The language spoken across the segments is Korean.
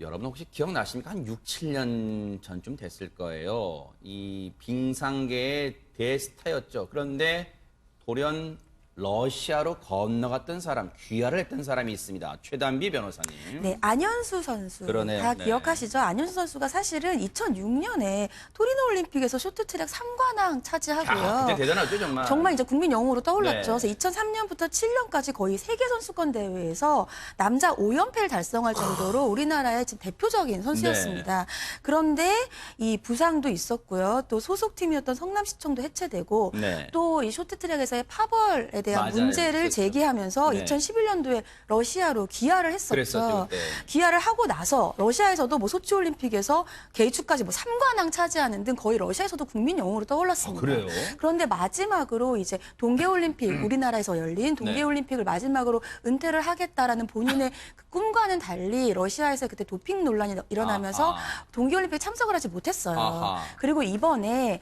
여러분 혹시 기억나십니까? 한 6, 7년 전쯤 됐을 거예요. 이 빙상계의 대스타였죠. 그런데 돌연 러시아로 건너갔던 사람, 귀화를 했던 사람이 있습니다. 최단비 변호사님. 네, 안현수 선수 그러네요. 다 네. 기억하시죠? 안현수 선수가 사실은 2006년에 토리노 올림픽에서 쇼트트랙 3관왕 차지하고요. 야, 그때 대단하죠, 정말. 정말 이제 국민 영웅으로 떠올랐죠. 네. 그래서 2003년부터 7년까지 거의 세계 선수권 대회에서 남자 5연패를 달성할 정도로 우리나라의 지금 대표적인 선수였습니다. 네. 그런데 이 부상도 있었고요. 또 소속팀이었던 성남시청도 해체되고 네. 또 이 쇼트트랙에서의 파벌에 대한 맞아요. 문제를 그렇죠. 제기하면서 네. 2011년도에 러시아로 귀화를 했었죠. 그랬었죠, 그때. 귀화를 하고 나서 러시아에서도 뭐 소치 올림픽에서 개축까지 뭐 3관왕 차지하는 등 거의 러시아에서도 국민 영웅으로 떠올랐습니다. 그래요? 그런데 마지막으로 이제 동계 올림픽 우리나라에서 열린 동계 네. 올림픽을 마지막으로 은퇴를 하겠다라는 본인의 그 꿈과는 달리 러시아에서 그때 도핑 논란이 일어나면서 아하. 동계 올림픽 참석을 하지 못했어요. 아하. 그리고 이번에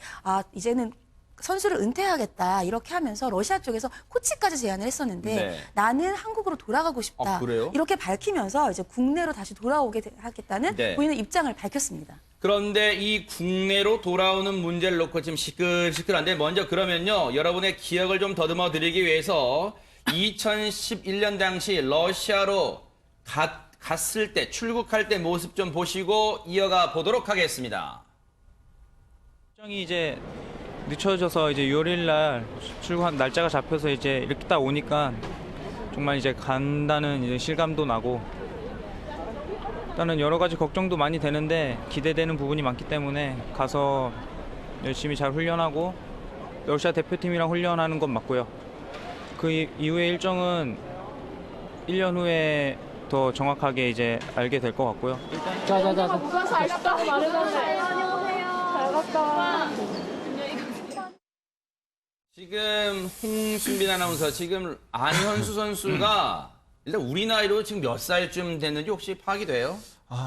이제는 선수를 은퇴하겠다 이렇게 하면서 러시아 쪽에서 코치까지 제안을 했었는데 네. 나는 한국으로 돌아가고 싶다. 그래요? 이렇게 밝히면서 이제 국내로 다시 돌아오게 하겠다는 네. 본인의 입장을 밝혔습니다. 그런데 이 국내로 돌아오는 문제를 놓고 지금 시끌시끌한데 먼저 그러면요. 여러분의 기억을 좀 더듬어 드리기 위해서 2011년 당시 러시아로 갔을 때 출국할 때 모습 좀 보시고 이어가 보도록 하겠습니다. 일정이 이제 늦춰져서 이제 6월 날 출국한 날짜가 잡혀서 이제 이렇게 딱 오니까 정말 이제 간다는 이제 실감도 나고 일단은 여러 가지 걱정도 많이 되는데 기대되는 부분이 많기 때문에 가서 열심히 잘 훈련하고 러시아 대표팀이랑 훈련하는 건 맞고요. 그 이후의 일정은 1년 후에 더 정확하게 이제 알게 될 것 같고요. 자자자. 누가 잘 갔다고 말해줬네. 잘 갔다. 지금 홍순빈 아나운서, 지금 안현수 선수가 일단 우리 나이로 지금 몇 살쯤 됐는지 혹시 파악이 돼요?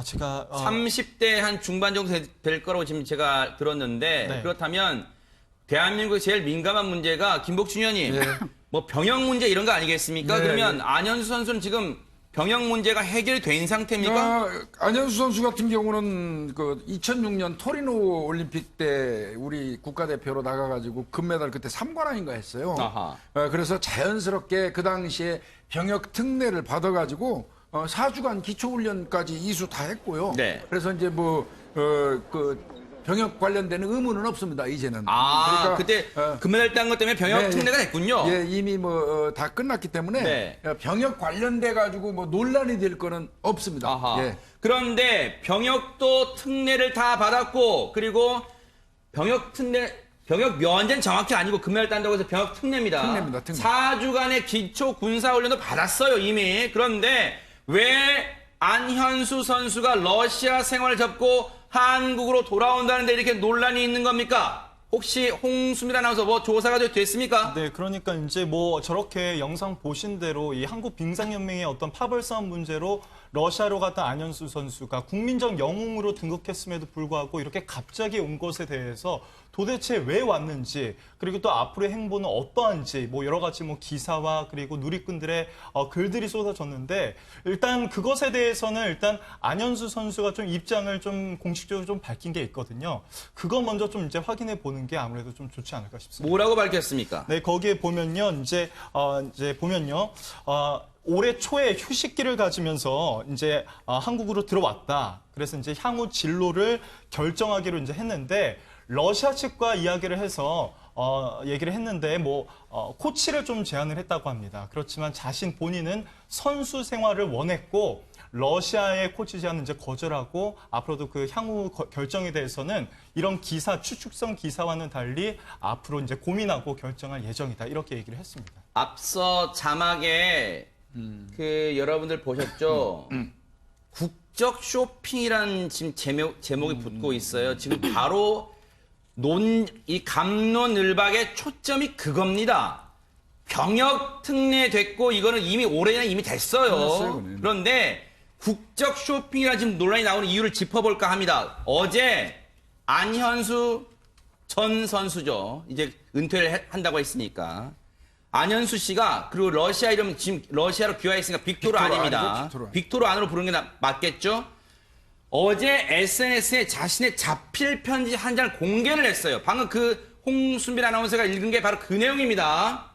제가 30대 한 중반 정도 될 거라고 지금 제가 들었는데 네. 그렇다면 대한민국의 제일 민감한 문제가 김복준 의원님 뭐 병역 문제 이런 거 아니겠습니까? 네. 그러면 안현수 선수는 지금 병역 문제가 해결된 상태입니까? 안현수 선수 같은 경우는 그 2006년 토리노 올림픽 때 우리 국가대표로 나가가지고 금메달 그때 3관왕인가 했어요. 아하. 그래서 자연스럽게 그 당시에 병역 특례를 받아가지고 4주간 기초훈련까지 이수 다 했고요. 네. 그래서 이제 그 병역 관련되는 의무는 없습니다, 이제는. 그때 금메달 딴 것 때문에 병역 네, 특례가 됐군요. 예, 이미 다 끝났기 때문에 네. 병역 관련돼 가지고 뭐 논란이 될 거는 없습니다. 아하. 예. 그런데 병역도 특례를 다 받았고 그리고 병역 면제는 정확히 아니고 금메달 딴다고 해서 병역 특례입니다. 특례입니다, 특례. 4주간의 기초 군사훈련도 받았어요, 이미. 그런데 왜 안현수 선수가 러시아 생활을 접고 한국으로 돌아온다는데 이렇게 논란이 있는 겁니까? 혹시 홍수민 아나운서 뭐 조사가 됐습니까? 네, 그러니까 이제 뭐 저렇게 영상 보신 대로 이 한국 빙상연맹의 어떤 파벌 싸움 문제로 러시아로 갔던 안현수 선수가 국민적 영웅으로 등극했음에도 불구하고 이렇게 갑자기 온 것에 대해서 도대체 왜 왔는지 그리고 또 앞으로의 행보는 어떠한지 뭐 여러 가지 뭐 기사와 그리고 누리꾼들의 글들이 쏟아졌는데 일단 그것에 대해서는 일단 안현수 선수가 좀 입장을 좀 공식적으로 좀 밝힌 게 있거든요. 그거 먼저 좀 이제 확인해 보는 게 아무래도 좀 좋지 않을까 싶습니다. 뭐라고 밝혔습니까? 네, 거기에 보면요. 이제 보면요. 올해 초에 휴식기를 가지면서 이제 한국으로 들어왔다. 그래서 이제 향후 진로를 결정하기로 이제 했는데 러시아 측과 이야기를 해서 얘기를 했는데 코치를 좀 제안을 했다고 합니다. 그렇지만 본인은 선수 생활을 원했고 러시아의 코치 제안은 이제 거절하고 앞으로도 그 향후 결정에 대해서는 이런 추측성 기사와는 달리 앞으로 이제 고민하고 결정할 예정이다. 이렇게 얘기를 했습니다. 앞서 자막에 그 여러분들 보셨죠? 국적 쇼핑이라는 지금 제목이 붙고 있어요. 지금 바로 이 갑론을박의 초점이 그겁니다. 병역 특례 됐고 이거는 이미 올해나 이미 됐어요. 그런데 국적 쇼핑이라 지금 논란이 나오는 이유를 짚어볼까 합니다. 어제 안현수 전 선수죠. 이제 은퇴를 한다고 했으니까. 안현수 씨가 그리고 러시아 이름 지금 러시아로 귀화했으니까 빅토르 아닙니다. 아니죠, 빅토르. 빅토르 안으로 부르는 게 맞겠죠? 어제 SNS에 자신의 자필 편지 한 장을 공개를 했어요. 방금 그 홍순빈 아나운서가 읽은 게 바로 그 내용입니다.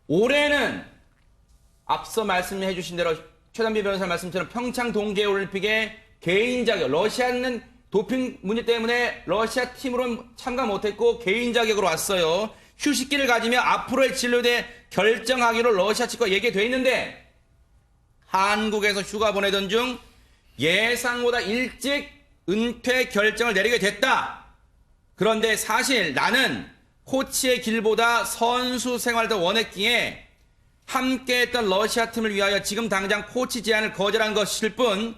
올해는 앞서 말씀해 주신 대로 최단비 변호사 말씀처럼 평창 동계올림픽에 개인 자격, 러시아는 도핑 문제 때문에 러시아 팀으로는 참가 못했고 개인 자격으로 왔어요. 휴식기를 가지며 앞으로의 진로에 대해 결정하기로 러시아 측과 얘기돼 있는데 한국에서 휴가 보내던 중 예상보다 일찍 은퇴 결정을 내리게 됐다. 그런데 사실 나는 코치의 길보다 선수 생활을 더 원했기에 함께했던 러시아 팀을 위하여 지금 당장 코치 제안을 거절한 것일 뿐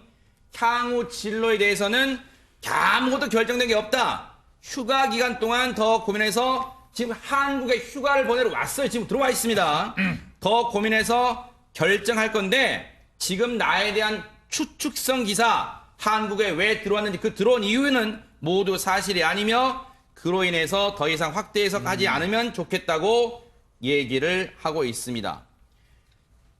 향후 진로에 대해서는 아무것도 결정된 게 없다. 휴가 기간 동안 더 고민해서 지금 한국에 휴가를 보내러 왔어요. 지금 들어와 있습니다. 더 고민해서 결정할 건데 지금 나에 대한 추측성 기사 한국에 왜 들어왔는지 그 들어온 이유는 모두 사실이 아니며 그로 인해서 더 이상 확대 해석하지 않으면 좋겠다고 얘기를 하고 있습니다.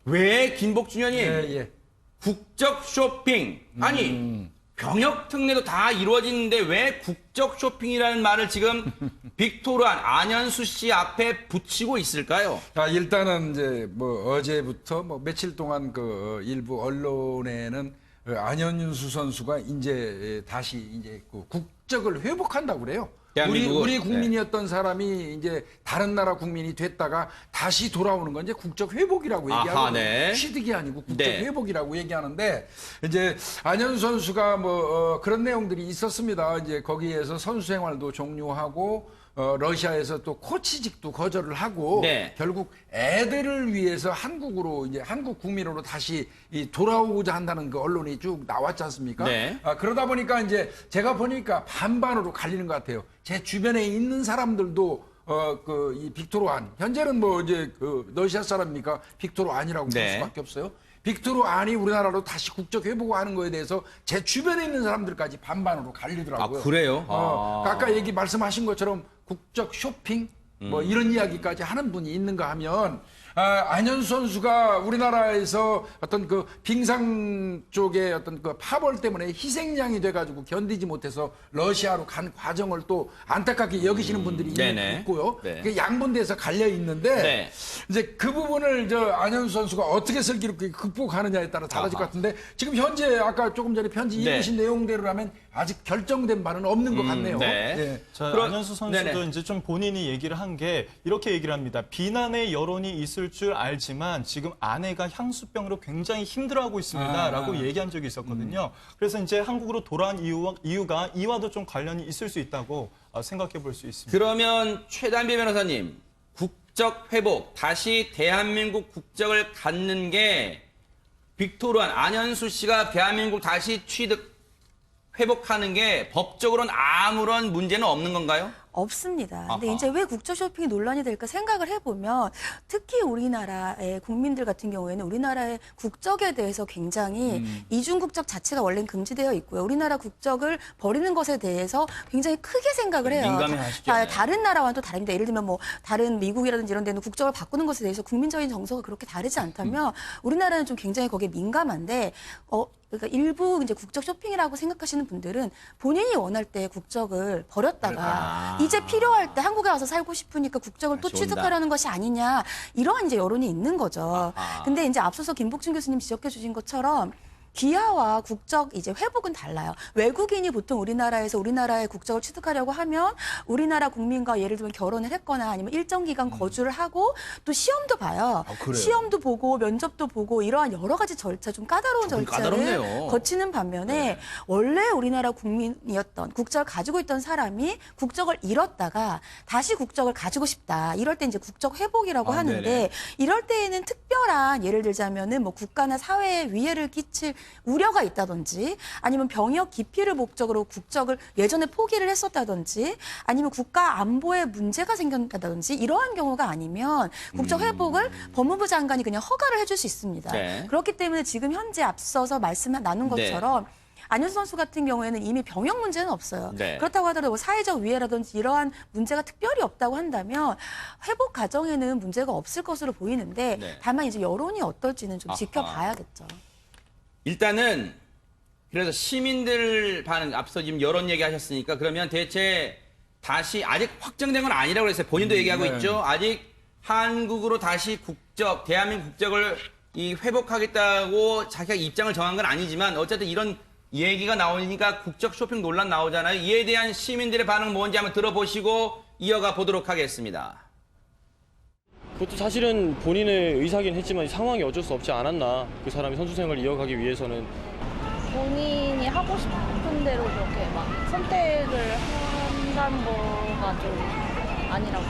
왜 김복준 의원님 예. 국적 쇼핑 아니 병역 특례도 다 이루어지는데 왜 국적 쇼핑이라는 말을 지금 빅토르한 안현수 씨 앞에 붙이고 있을까요? 일단은 이제 뭐 어제부터 뭐 며칠 동안 그 일부 언론에는 안현수 선수가 이제 다시 이제 그 국적을 회복한다고 그래요. 우리 국민이었던 사람이 이제 다른 나라 국민이 됐다가 다시 돌아오는 건 이제 국적 회복이라고 얘기하고 네. 취득이 아니고 국적 네. 회복이라고 얘기하는데 이제 안현수 선수가 뭐 그런 내용들이 있었습니다. 이제 거기에서 선수 생활도 종료하고 러시아에서 또 코치직도 거절을 하고 네. 결국 애들을 위해서 한국으로 이제 한국 국민으로 다시 돌아오고자 한다는 그 언론이 쭉 나왔지 않습니까? 네. 그러다 보니까 이제 제가 보니까 반반으로 갈리는 것 같아요. 제 주변에 있는 사람들도 이 빅토르 안 현재는 뭐 이제 그 러시아 사람이니까 빅토르 안이라고 볼 네. 수밖에 없어요. 빅토르 안이 우리나라로 다시 국적 회복하는 거에 대해서 제 주변에 있는 사람들까지 반반으로 갈리더라고요. 그래요? 아까 말씀하신 것처럼 국적 쇼핑 뭐 이런 이야기까지 하는 분이 있는가 하면 안현수 선수가 우리나라에서 어떤 그 빙상 쪽에 어떤 그 파벌 때문에 희생양이 돼가지고 견디지 못해서 러시아로 간 과정을 또 안타깝게 여기시는 분들이 네네. 있고요. 네. 그게 양분돼서 갈려 있는데 네. 이제 그 부분을 안현수 선수가 어떻게 슬기롭게 극복하느냐에 따라 달라질 것 같은데 지금 현재 아까 조금 전에 편지 네. 읽으신 내용대로라면 아직 결정된 바는 없는 것 같네요. 네. 예. 자, 그럼- 안현수 선수도 네네. 이제 좀 본인이 얘기를 한 게 이렇게 얘기를 합니다. 비난의 여론이 있을 줄 알지만 지금 아내가 향수병으로 굉장히 힘들어하고 있습니다라고 얘기한 적이 있었거든요. 그래서 이제 한국으로 돌아온 이유가 이와도 좀 관련이 있을 수 있다고 생각해 볼 수 있습니다. 그러면 최단비 변호사님 국적 회복 다시 대한민국 국적을 갖는 게 빅토르한 안현수 씨가 대한민국 다시 취득 회복하는 게 법적으로는 아무런 문제는 없는 건가요? 없습니다. 근데 아하. 이제 왜 국적 쇼핑이 논란이 될까 생각을 해보면 특히 우리나라의 국민들 같은 경우에는 우리나라의 국적에 대해서 굉장히 이중 국적 자체가 원래는 금지되어 있고요. 우리나라 국적을 버리는 것에 대해서 굉장히 크게 생각을 해요. 민감해하시죠. 네. 다른 나라와는 또 다릅니다. 예를 들면 뭐 다른 미국이라든지 이런 데는 국적을 바꾸는 것에 대해서 국민적인 정서가 그렇게 다르지 않다면 우리나라는 좀 굉장히 거기에 민감한데 그러니까 일부 이제 국적 쇼핑이라고 생각하시는 분들은 본인이 원할 때 국적을 버렸다가 이제 필요할 때 한국에 와서 살고 싶으니까 국적을 또 다시 취득하려는 것이 아니냐 이러한 이제 여론이 있는 거죠. 근데 이제 앞서서 김복준 교수님 지적해 주신 것처럼 기아와 국적 이제 회복은 달라요. 외국인이 보통 우리나라에서 우리나라의 국적을 취득하려고 하면 우리나라 국민과 예를 들면 결혼을 했거나 아니면 일정 기간 거주를 하고 또 시험도 봐요. 그래요? 시험도 보고 면접도 보고 이러한 여러 가지 절차 좀 까다로운 조금 절차를 까다롭네요. 거치는 반면에 원래 우리나라 국민이었던 국적을 가지고 있던 사람이 국적을 잃었다가 다시 국적을 가지고 싶다. 이럴 때 이제 국적 회복이라고 하는데 네네. 이럴 때에는 특별한 예를 들자면은 뭐 국가나 사회에 위해를 끼칠 우려가 있다든지 아니면 병역 기피를 목적으로 국적을 예전에 포기를 했었다든지 아니면 국가 안보에 문제가 생겼다든지 이러한 경우가 아니면 국적 회복을 법무부 장관이 그냥 허가를 해줄 수 있습니다. 네. 그렇기 때문에 지금 현재 앞서서 말씀 나눈 것처럼 안현수 선수 같은 경우에는 이미 병역 문제는 없어요. 네. 그렇다고 하더라도 뭐 사회적 위해라든지 이러한 문제가 특별히 없다고 한다면 회복 과정에는 문제가 없을 것으로 보이는데 네. 다만 이제 여론이 어떨지는 좀 아하. 지켜봐야겠죠. 일단은 그래서 시민들 반응, 앞서 지금 여론 얘기하셨으니까 그러면 대체 다시 아직 확정된 건 아니라고 그랬어요. 본인도 얘기하고 네. 있죠. 아직 한국으로 다시 국적, 대한민국 국적을 회복하겠다고 자기가 입장을 정한 건 아니지만 어쨌든 이런 얘기가 나오니까 국적 쇼핑 논란 나오잖아요. 이에 대한 시민들의 반응 뭔지 한번 들어보시고 이어가 보도록 하겠습니다. 그것도 사실은 본인의 의사긴 했지만 상황이 어쩔 수 없지 않았나. 그 사람이 선수 생활을 이어가기 위해서는. 본인이 하고 싶은 대로 그렇게 막 선택을 한다는 거가 좀 아니라고.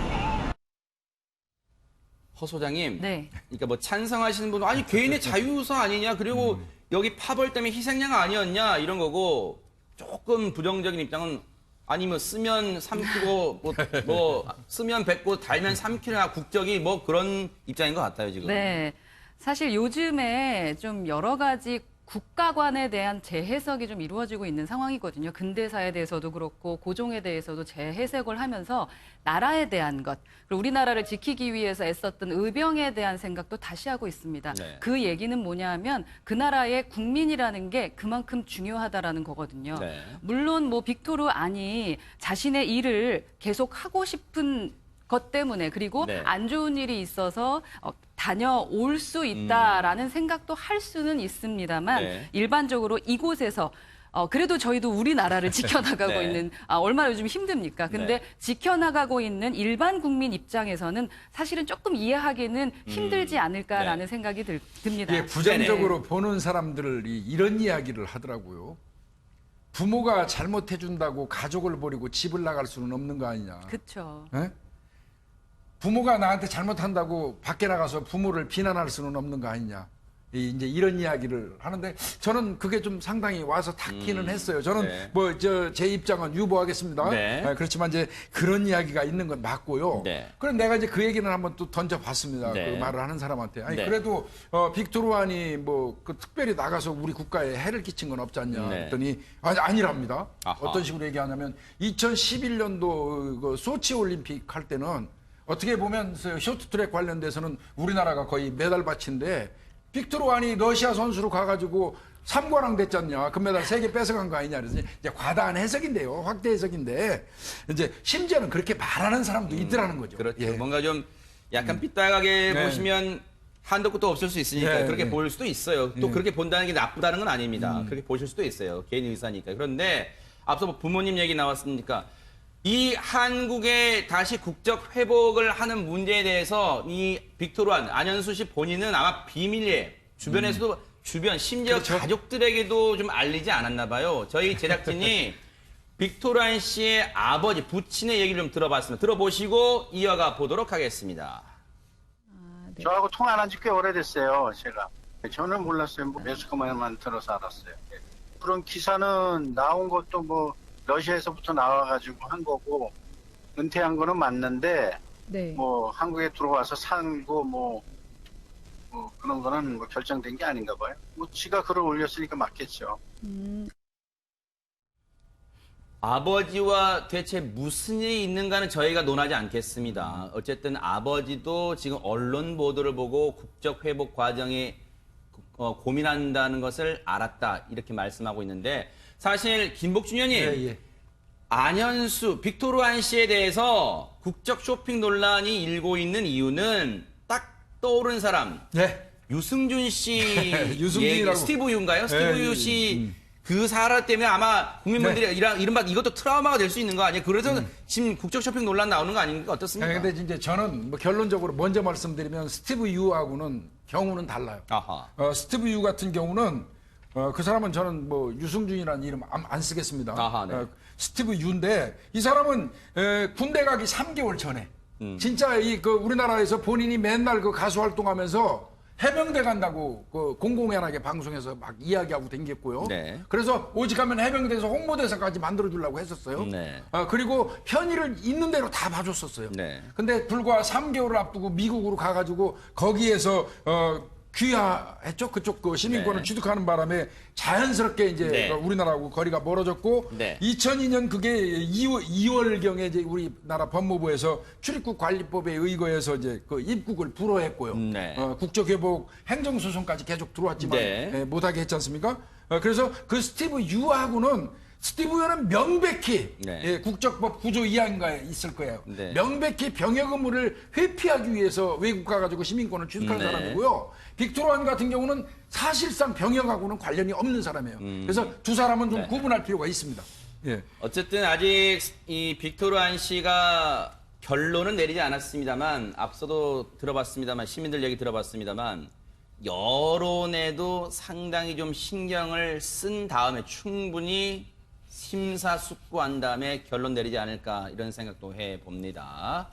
허 소장님, 네. 그러니까 뭐 찬성하시는 분은 아니 개인의 자유우선 아니냐, 그리고 여기 파벌 때문에 희생양 아니었냐 이런 거고, 조금 부정적인 입장은 아니면 쓰면 삼키고 뭐 쓰면 뱉고 달면 삼키나 국적이 뭐 그런 입장인 것 같아요 지금. 네. 사실 요즘에 좀 여러 가지 국가관에 대한 재해석이 좀 이루어지고 있는 상황이거든요. 근대사에 대해서도 그렇고 고종에 대해서도 재해석을 하면서 나라에 대한 것, 그리고 우리나라를 지키기 위해서 애썼던 의병에 대한 생각도 다시 하고 있습니다. 네. 그 얘기는 뭐냐 하면 그 나라의 국민이라는 게 그만큼 중요하다라는 거거든요. 네. 물론 뭐 빅토르 아니 자신의 일을 계속 하고 싶은 것 때문에, 그리고 네. 안 좋은 일이 있어서 다녀올 수 있다라는 생각도 할 수는 있습니다만 네. 일반적으로 이곳에서 그래도 저희도 우리나라를 지켜나가고 네. 있는, 얼마나 요즘 힘듭니까? 근데 네. 지켜나가고 있는 일반 국민 입장에서는 사실은 조금 이해하기는 힘들지 않을까라는 네. 생각이 듭니다. 이게 부정적으로 보는 사람들이 이런 이야기를 하더라고요. 부모가 잘못해준다고 가족을 버리고 집을 나갈 수는 없는 거 아니냐. 그렇죠. 예? 부모가 나한테 잘못한다고 밖에 나가서 부모를 비난할 수는 없는 거 아니냐. 이제 이런 이야기를 하는데 저는 그게 좀 상당히 와서 닿기는 했어요. 저는 네. 뭐 제 입장은 유보하겠습니다. 네. 그렇지만 이제 그런 이야기가 있는 건 맞고요. 네. 그럼 내가 이제 그 얘기는 한번 또 던져봤습니다. 네. 그 말을 하는 사람한테. 아니 네. 그래도 빅토르안이 뭐 그 특별히 나가서 우리 국가에 해를 끼친 건 없지 않냐 네. 했더니 아니랍니다. 아하. 어떤 식으로 얘기하냐면 2011년도 그 소치 올림픽 할 때는 어떻게 보면 쇼트트랙 관련돼서는 우리나라가 거의 메달 받친데 빅토르안이 러시아 선수로 가가지고 3관왕 됐잖냐. 금메달 3개 뺏어간 거 아니냐. 그래서 이제 과다한 해석인데요. 확대 해석인데 이제 심지어는 그렇게 말하는 사람도 있더라는 거죠. 그렇죠. 예. 뭔가 좀 약간 삐딱하게 네. 보시면 한도 끝도 없을 수 있으니까 예, 그렇게 예. 볼 수도 있어요. 또 그렇게 본다는 게 나쁘다는 건 아닙니다. 그렇게 보실 수도 있어요. 개인 의사니까. 그런데 앞서 뭐 부모님 얘기 나왔으니까 이 한국의 다시 국적 회복을 하는 문제에 대해서 이 빅토르안 안현수 씨 본인은 아마 비밀리에 주변에서도 주변 심지어 그렇죠. 가족들에게도 좀 알리지 않았나 봐요. 저희 제작진이 빅토르안 씨의 아버지 부친의 얘기를 좀 들어봤습니다. 들어보시고 이어가 보도록 하겠습니다. 저하고 통화 안 한 지 꽤 오래됐어요, 제가. 저는 몰랐어요. 뭐 매스컴에만 들어서 알았어요. 그런 기사는 나온 것도 뭐 러시아에서부터 나와가지고 한 거고 은퇴한 거는 맞는데 네. 뭐 한국에 들어와서 살고 뭐 그런 거는 뭐 결정된 게 아닌가 봐요. 뭐 지가 글을 올렸으니까 맞겠죠. 아버지와 대체 무슨 일이 있는가는 저희가 논하지 않겠습니다. 어쨌든 아버지도 지금 언론 보도를 보고 국적 회복 과정에 고민한다는 것을 알았다 이렇게 말씀하고 있는데 사실 김복준 의원님 예. 안현수, 빅토르안 씨에 대해서 국적 쇼핑 논란이 일고 있는 이유는 딱 떠오른 사람 네. 유승준 씨 유승준이라고. 스티브 유인가요? 스티브 예, 유 씨 그 사람 때문에 아마 국민분들이 이른바 이것도 트라우마가 될 수 있는 거 아니에요? 그래서 지금 국적 쇼핑 논란 나오는 거 아닙니까? 어떻습니까? 근데 이제 저는 뭐 결론적으로 먼저 말씀드리면 스티브 유하고는 경우는 달라요. 아하. 스티브 유 같은 경우는 그 사람은 저는 뭐 유승준이라는 이름 안 쓰겠습니다. 아하, 네. 스티브 유인데 이 사람은 군대 가기 3개월 전에 진짜 그 우리나라에서 본인이 맨날 그 가수 활동하면서 해병대 간다고 그 공공연하게 방송에서 막 이야기하고 댕겼고요. 네. 그래서 오직하면 해병대에서 홍보대사까지 만들어주려고 했었어요. 네. 그리고 편의를 있는 대로 다 봐줬었어요. 네. 근데 불과 3개월을 앞두고 미국으로 가가지고 거기에서 귀화했죠. 그쪽 그 시민권을 네. 취득하는 바람에 자연스럽게 이제 네. 그 우리나라하고 거리가 멀어졌고 네. 2002년 그게 2월경에 이제 우리나라 법무부에서 출입국 관리법에 의거해서 이제 그 입국을 불허했고요. 네. 국적회복 행정소송까지 계속 들어왔지만 네. 못하게 했지 않습니까? 그래서 그 스티브 유하고는 스티브 유는 명백히 네. 예, 국적법 9조 2항가에 있을 거예요. 네. 명백히 병역 의무를 회피하기 위해서 외국 가가지고 시민권을 취득한 네. 사람이고요. 빅토르 같은 경우는 사실상 병역하고는 관련이 없는 사람이에요. 그래서 두 사람은 좀 네. 구분할 필요가 있습니다. 예. 어쨌든 아직 이 빅토르 안 씨가 결론은 내리지 않았습니다만 앞서도 들어봤습니다만 시민들 얘기 들어봤습니다만 여론에도 상당히 좀 신경을 쓴 다음에 충분히 심사숙고한 다음에 결론 내리지 않을까 이런 생각도 해봅니다.